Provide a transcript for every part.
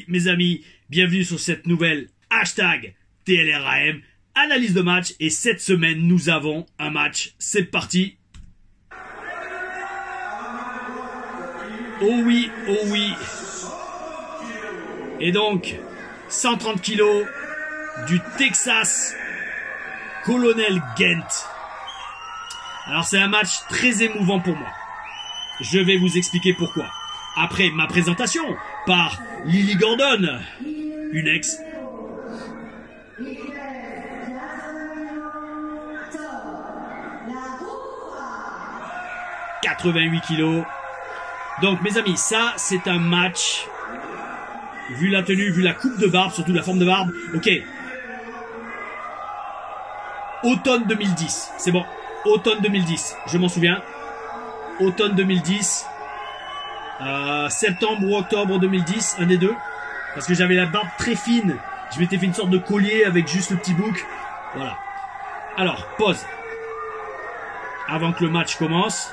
mes amis, bienvenue sur cette nouvelle hashtag TLRAM, analyse de match. Et cette semaine, nous avons un match. C'est parti. Oh oui, oh oui. Et donc, 130 kilos du Texas Colonel Ghent. Alors c'est un match très émouvant pour moi. Je vais vous expliquer pourquoi. Après ma présentation par Lily Gordon, une ex. « 88 kilos. Donc mes amis, ça c'est un match, vu la tenue, vu la coupe de barbe, surtout la forme de barbe, ok. Automne 2010, c'est bon, automne 2010, je m'en souviens. Automne 2010, septembre ou octobre 2010, un des deux. Parce que j'avais la barbe très fine, je m'étais fait une sorte de collier avec juste le petit bouc. Voilà. Alors, pause. Avant que le match commence.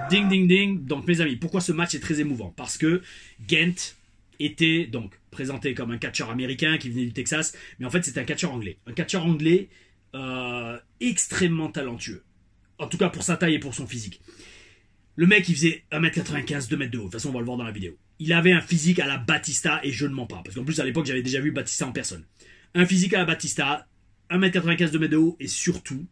Ding ding ding. Donc mes amis, pourquoi ce match est très émouvant? Parce que Ghent était donc présenté comme un catcheur américain qui venait du Texas, mais en fait c'est un catcheur anglais. Un catcheur anglais extrêmement talentueux. En tout cas pour sa taille et pour son physique. Le mec il faisait 1m95, 2 mètres de haut. De toute façon on va le voir dans la vidéo. Il avait un physique à la Batista et je ne mens pas. Parce qu'en plus à l'époque j'avais déjà vu Batista en personne. Un physique à la Batista, 1m95, 2 mètres de haut et surtout...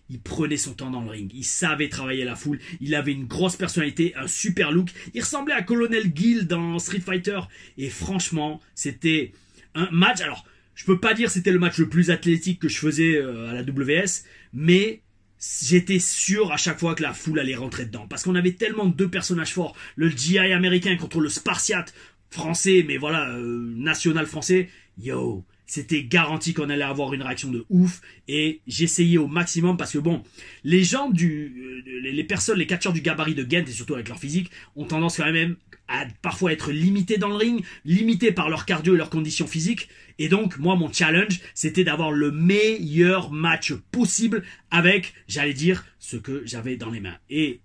il prenait son temps dans le ring, il savait travailler la foule, il avait une grosse personnalité, un super look, il ressemblait à Colonel Gill dans Street Fighter, et franchement, c'était un match, alors, je peux pas dire c'était le match le plus athlétique que je faisais à la WS, mais j'étais sûr à chaque fois que la foule allait rentrer dedans, parce qu'on avait tellement de deux personnages forts, le GI américain contre le Spartiate français, mais voilà, national français, yo. C'était garanti qu'on allait avoir une réaction de ouf et j'essayais au maximum parce que bon, les gens les personnes, les catcheurs du gabarit de Ghent et surtout avec leur physique ont tendance quand même à parfois être limités dans le ring, limités par leur cardio et leurs conditions physiques. Et donc moi mon challenge c'était d'avoir le meilleur match possible avec, j'allais dire, ce que j'avais dans les mains. Et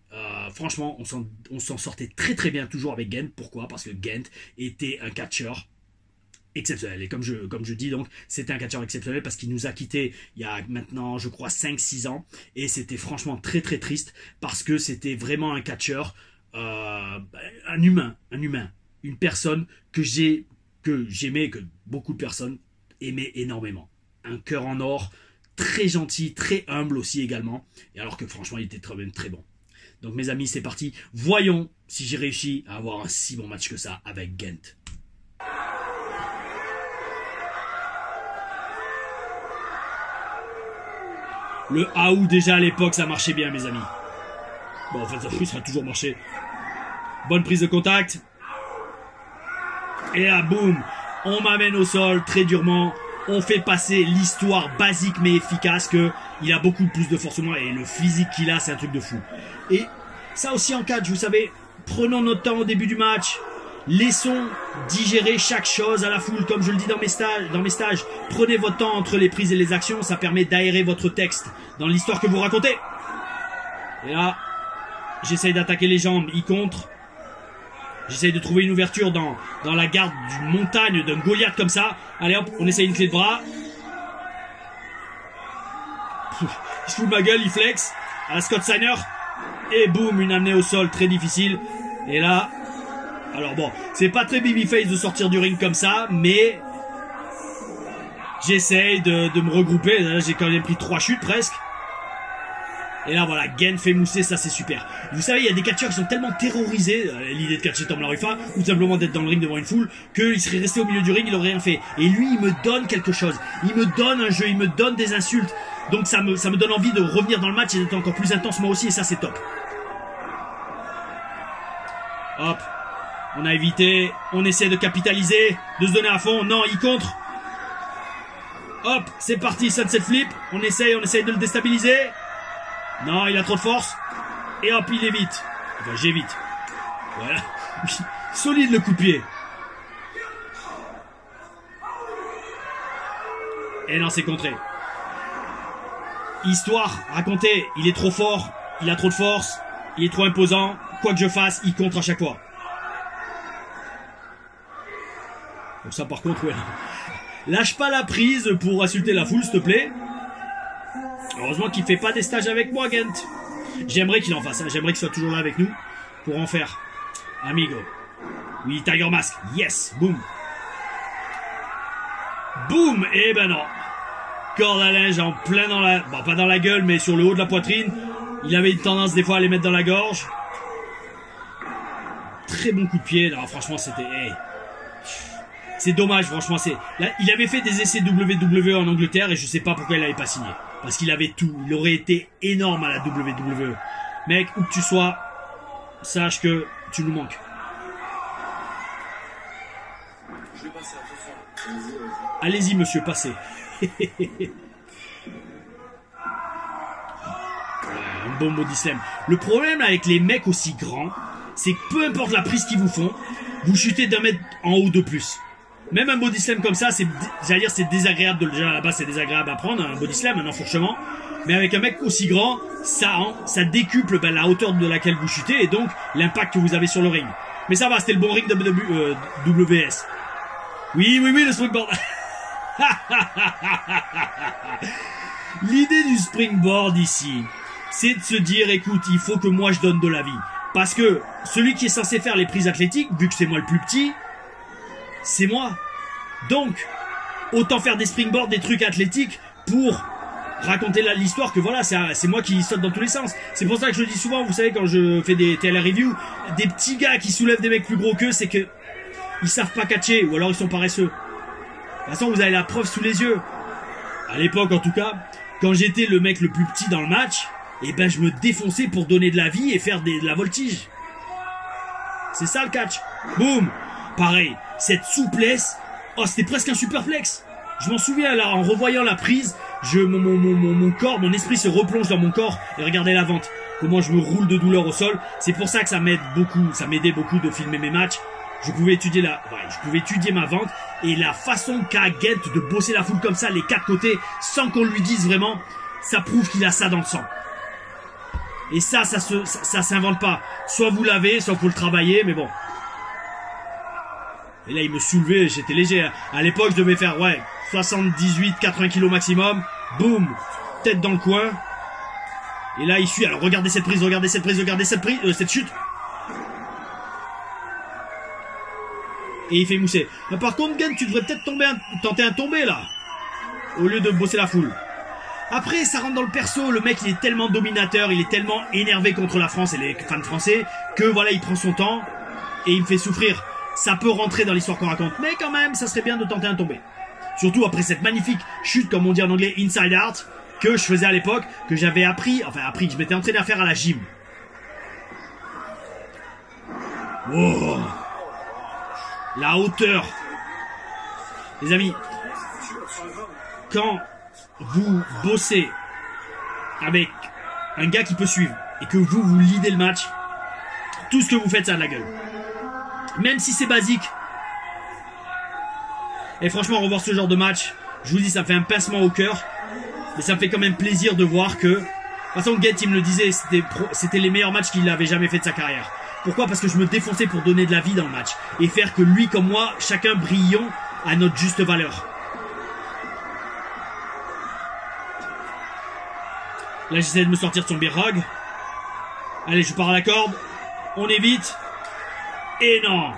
franchement on s'en sortait très très bien toujours avec Ghent. Pourquoi? Parce que Ghent était un catcheur exceptionnel. Et comme je dis donc, c'était un catcheur exceptionnel parce qu'il nous a quittés il y a maintenant, je crois, 5-6 ans. Et c'était franchement très très triste parce que c'était vraiment un catcheur, un humain, une personne que j'aimais, que beaucoup de personnes aimaient énormément. Un cœur en or, très gentil, très humble aussi également. Et alors que franchement, il était même très bon. Donc mes amis, c'est parti. Voyons si j'ai réussi à avoir un si bon match que ça avec Ghent. Le AOU déjà à l'époque ça marchait bien mes amis. Bon en fait ça a toujours marché. Bonne prise de contact. Et là boum, on m'amène au sol très durement. On fait passer l'histoire basique mais efficace que il a beaucoup plus de force que moi. Et le physique qu'il a c'est un truc de fou. Et ça aussi en catch vous savez, prenons notre temps au début du match. Laissons digérer chaque chose à la foule, comme je le dis dans mes stages. Prenez votre temps entre les prises et les actions, ça permet d'aérer votre texte dans l'histoire que vous racontez. Et là, j'essaye d'attaquer les jambes, il contre. J'essaye de trouver une ouverture dans la garde d'une montagne, d'un Goliath comme ça. Allez hop, on essaye une clé de bras. Il se fout de ma gueule, il flex. À la Scott Steiner. Et boum, une amenée au sol très difficile. Et là... alors bon, c'est pas très babyface de sortir du ring comme ça, mais j'essaye de me regrouper. Là, j'ai quand même pris 3 chutes presque. Et là voilà, Ghent fait mousser, ça c'est super. Vous savez, il y a des catcheurs qui sont tellement terrorisés, l'idée de catcher Tom Larifa, ou simplement d'être dans le ring devant une foule, qu'il serait resté au milieu du ring, il aurait rien fait. Et lui, il me donne quelque chose. Il me donne un jeu, il me donne des insultes. Donc ça me donne envie de revenir dans le match et d'être encore plus intense moi aussi, et ça c'est top. Hop. On a évité, on essaie de capitaliser, de se donner à fond. Non, il contre. Hop, c'est parti, sunset flip. On essaye de le déstabiliser. Non, il a trop de force. Et hop, il évite. Enfin, j'évite. Voilà. Solide le coup de pied. Et non, c'est contré. Histoire, racontée, il est trop fort, il a trop de force, il est trop imposant. Quoi que je fasse, il contre à chaque fois. Donc ça par contre, ouais. Lâche pas la prise pour insulter la foule, s'il te plaît. Heureusement qu'il fait pas des stages avec moi, Gent. J'aimerais qu'il en fasse, hein. J'aimerais qu'il soit toujours là avec nous pour en faire. Amigo. Oui, Tiger Mask. Yes. Boum. Boum. Eh ben non. Corde à linge en plein dans la... Bon, pas dans la gueule, mais sur le haut de la poitrine. Il avait une tendance des fois à les mettre dans la gorge. Très bon coup de pied. Non, franchement, c'était... Hey. C'est dommage, franchement. Là, il avait fait des essais WWE en Angleterre et je sais pas pourquoi il n'avait pas signé. Parce qu'il avait tout. Il aurait été énorme à la WWE. Mec, où que tu sois, sache que tu nous manques. Allez-y, monsieur, passez. Un bon body slam. Le problème avec les mecs aussi grands, c'est que peu importe la prise qu'ils vous font, vous chutez d'un mètre en haut de plus. Même un body slam comme ça, j'allais dire c'est désagréable de déjà à la base, c'est désagréable à prendre, un body slam, un enfourchement. Mais avec un mec aussi grand, ça décuple la hauteur de laquelle vous chutez et donc l'impact que vous avez sur le ring. Mais ça va, c'était le bon ring de WS. Oui, le springboard. L'idée du springboard ici, c'est de se dire, écoute, il faut que moi je donne de la vie. Parce que celui qui est censé faire les prises athlétiques, vu que c'est moi le plus petit, c'est moi. Donc, autant faire des springboards, des trucs athlétiques pour raconter l'histoire que voilà, c'est moi qui saute dans tous les sens. C'est pour ça que je le dis souvent, vous savez, quand je fais des TL reviews, des petits gars qui soulèvent des mecs plus gros qu'eux, c'est que ils savent pas catcher, ou alors ils sont paresseux. De toute façon, vous avez la preuve sous les yeux. À l'époque, en tout cas, quand j'étais le mec le plus petit dans le match, et ben je me défonçais pour donner de la vie et faire de la voltige. C'est ça le catch. Boum. Pareil, cette souplesse. Oh, c'était presque un superplex. Je m'en souviens là, en revoyant la prise, mon corps, mon esprit se replonge dans mon corps et regardez la vente. Comment je me roule de douleur au sol. C'est pour ça que ça m'aide beaucoup, ça m'aidait beaucoup de filmer mes matchs. Je pouvais étudier ma vente et la façon qu'a Gent de bosser la foule comme ça, les quatre côtés, sans qu'on lui dise vraiment, ça prouve qu'il a ça dans le sang. Et ça s'invente pas. Soit vous l'avez, soit faut le travailler, mais bon. Et là, il me soulevait, j'étais léger. À l'époque, je devais faire, 78-80 kilos maximum. Boum, tête dans le coin. Et là, il suit. Alors, regardez cette prise, cette chute. Et il fait mousser. Mais par contre, Gent, tu devrais peut-être tenter un tombé, là. Au lieu de bosser la foule. Après, ça rentre dans le perso. Le mec, il est tellement dominateur, il est tellement énervé contre la France et les fans français, que voilà, il prend son temps et il me fait souffrir. Ça peut rentrer dans l'histoire qu'on raconte, mais quand même, ça serait bien de tenter un tombé. Surtout après cette magnifique chute, comme on dit en anglais, inside out, que je faisais à l'époque, que j'avais appris, que je m'étais entraîné à faire à la gym. Wow. La hauteur. Les amis, quand vous bossez avec un gars qui peut suivre et que vous leadez le match, tout ce que vous faites, ça a de la gueule. Même si c'est basique. Et franchement, revoir ce genre de match, je vous dis, ça me fait un pincement au cœur. Mais ça me fait quand même plaisir de voir que... De toute façon, Gent, il me le disait, c'était les meilleurs matchs qu'il avait jamais fait de sa carrière. Pourquoi? Parce que je me défonçais pour donner de la vie dans le match. Et faire que lui comme moi, chacun brillons à notre juste valeur. Là, j'essaie de me sortir de son birrog. Allez, je pars à la corde. On évite. Et non.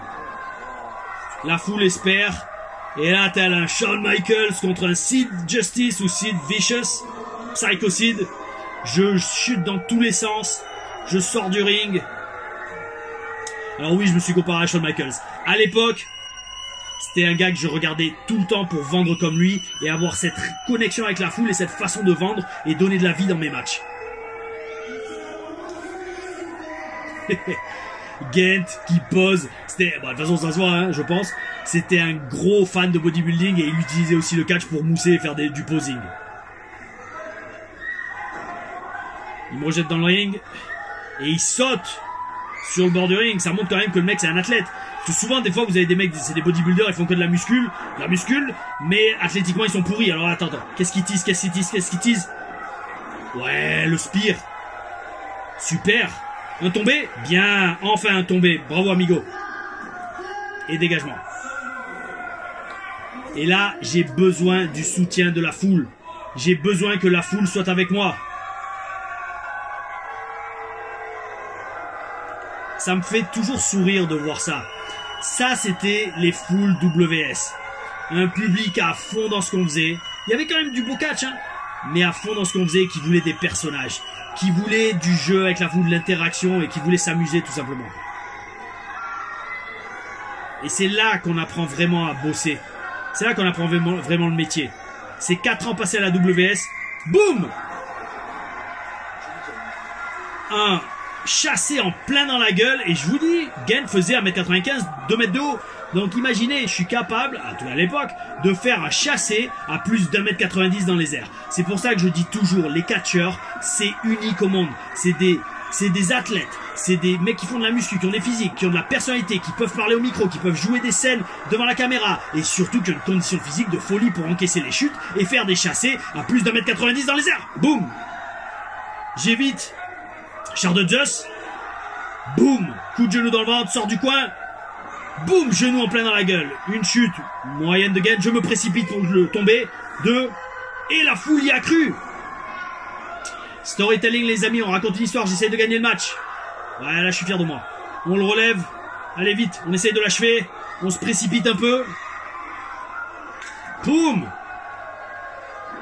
La foule espère. Et là, t'as un Shawn Michaels contre un Sid Justice ou Sid Vicious. Psycho Sid. Je chute dans tous les sens. Je sors du ring. Alors oui, je me suis comparé à Shawn Michaels. À l'époque, c'était un gars que je regardais tout le temps pour vendre comme lui et avoir cette connexion avec la foule et cette façon de vendre et donner de la vie dans mes matchs. Gent qui pose, c'était, de toute façon ça se voit, hein, je pense, c'était un gros fan de bodybuilding et il utilisait aussi le catch pour mousser et faire du posing. Il me rejette dans le ring et il saute sur le bord du ring. Ça montre quand même que le mec c'est un athlète. Parce que souvent des fois vous avez des mecs, c'est des bodybuilders, ils font que de la muscule, mais athlétiquement ils sont pourris. Alors attends, qu'est-ce qu'ils teasent? Ouais, le spear. Super. Un tombé? Bien, enfin un tombé. Bravo amigo. Et dégagement. Et là, j'ai besoin du soutien de la foule. J'ai besoin que la foule soit avec moi. Ça me fait toujours sourire de voir ça. Ça, c'était les foules WS. Un public à fond dans ce qu'on faisait. Il y avait quand même du beau catch, hein, mais à fond dans ce qu'on faisait, qui voulait des personnages, qui voulait du jeu avec la foule, de l'interaction et qui voulait s'amuser tout simplement. Et c'est là qu'on apprend vraiment à bosser. C'est là qu'on apprend vraiment le métier. C'est 4 ans passés à la WS. Boum! Un chassé en plein dans la gueule. Et je vous dis, Gent faisait 1m95, 2 mètres de haut. Donc imaginez, je suis capable, à l'époque, de faire un chassé à plus d'1m90 dans les airs. C'est pour ça que je dis toujours, les catcheurs, c'est unique au monde. C'est des athlètes, c'est des mecs qui font de la muscu, qui ont des physiques, qui ont de la personnalité, qui peuvent parler au micro, qui peuvent jouer des scènes devant la caméra, et surtout qui ont une condition physique de folie pour encaisser les chutes et faire des chassés à plus d'1m90 dans les airs. Boum! J'évite. Char de Zeus. Boum! Coup de genou dans le ventre, sort du coin. Boum! Genou en plein dans la gueule. Une chute moyenne de Gent, je me précipite pour le tomber. 2. Et la foule y a cru. Storytelling, les amis, on raconte une histoire, j'essaie de gagner le match. Ouais, là, je suis fier de moi. On le relève. Allez, vite, on essaye de l'achever. On se précipite un peu. Boum!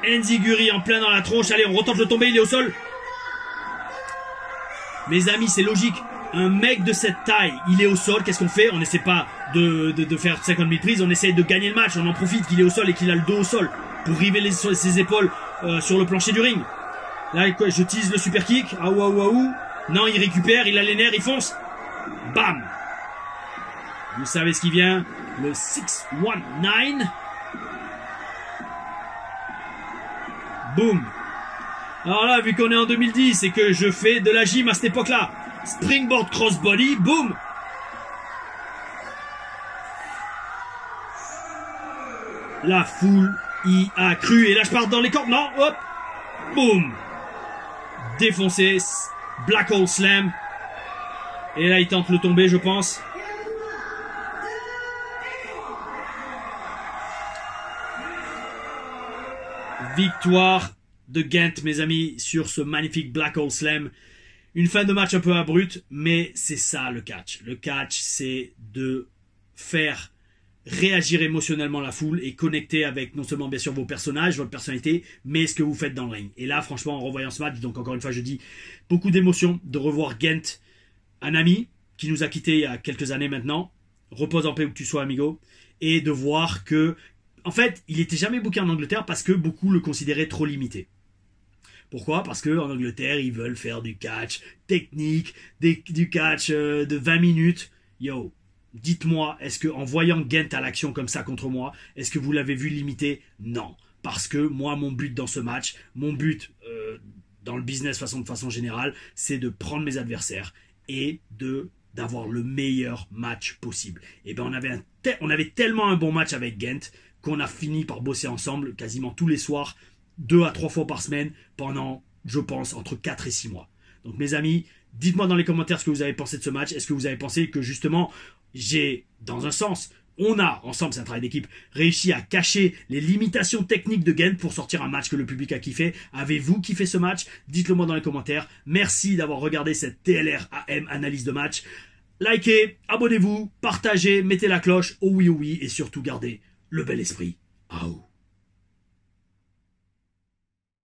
Enziguri en plein dans la tronche. Allez, on retente de le tomber, il est au sol. Mes amis, c'est logique. Un mec de cette taille, il est au sol, qu'est-ce qu'on fait? On n'essaie pas de faire 50 000 prises, on essaie de gagner le match. On en profite qu'il est au sol et qu'il a le dos au sol pour river ses épaules sur le plancher du ring. Là, je tease le super kick. Aou, aou, aou. Non, il récupère, il a les nerfs, il fonce. Bam! Vous savez ce qui vient? Le 619. Boum! Alors là, vu qu'on est en 2010 et que je fais de la gym à cette époque-là, springboard crossbody, boum! La foule y a cru. Et là, je pars dans les cordes. Non, hop! Boum! Défoncé, Black Hole Slam. Et là, il tente le tomber, je pense. Victoire de Gent, mes amis, sur ce magnifique Black Hole Slam. Une fin de match un peu abrupte, mais c'est ça le catch. Le catch, c'est de faire réagir émotionnellement la foule et connecter avec non seulement bien sûr vos personnages, votre personnalité, mais ce que vous faites dans le ring. Et là, franchement, en revoyant ce match, donc encore une fois, je dis beaucoup d'émotions de revoir Gent, un ami qui nous a quittés il y a quelques années maintenant. Repose en paix où que tu sois, amigo. Et de voir que, en fait, il n'était jamais booké en Angleterre parce que beaucoup le considéraient trop limité. Pourquoi? Parce qu'en Angleterre, ils veulent faire du catch technique, du catch de 20 minutes. Yo, dites-moi, est-ce que en voyant Gent à l'action comme ça contre moi, est-ce que vous l'avez vu limité? Non. Parce que moi, mon but dans ce match, mon but dans le business de façon générale, c'est de prendre mes adversaires et d'avoir le meilleur match possible. Et ben on avait tellement un bon match avec Gent qu'on a fini par bosser ensemble quasiment tous les soirs, 2 à 3 fois par semaine pendant, je pense, entre 4 et 6 mois. Donc mes amis, dites-moi dans les commentaires ce que vous avez pensé de ce match. Est-ce que vous avez pensé que justement, dans un sens, on a, ensemble, c'est un travail d'équipe, réussi à cacher les limitations techniques de Gent pour sortir un match que le public a kiffé? Avez-vous kiffé ce match? Dites-le moi dans les commentaires. Merci d'avoir regardé cette TLR AM analyse de match. Likez, abonnez-vous, partagez, mettez la cloche, oh oui, et surtout gardez le bel esprit. Aou.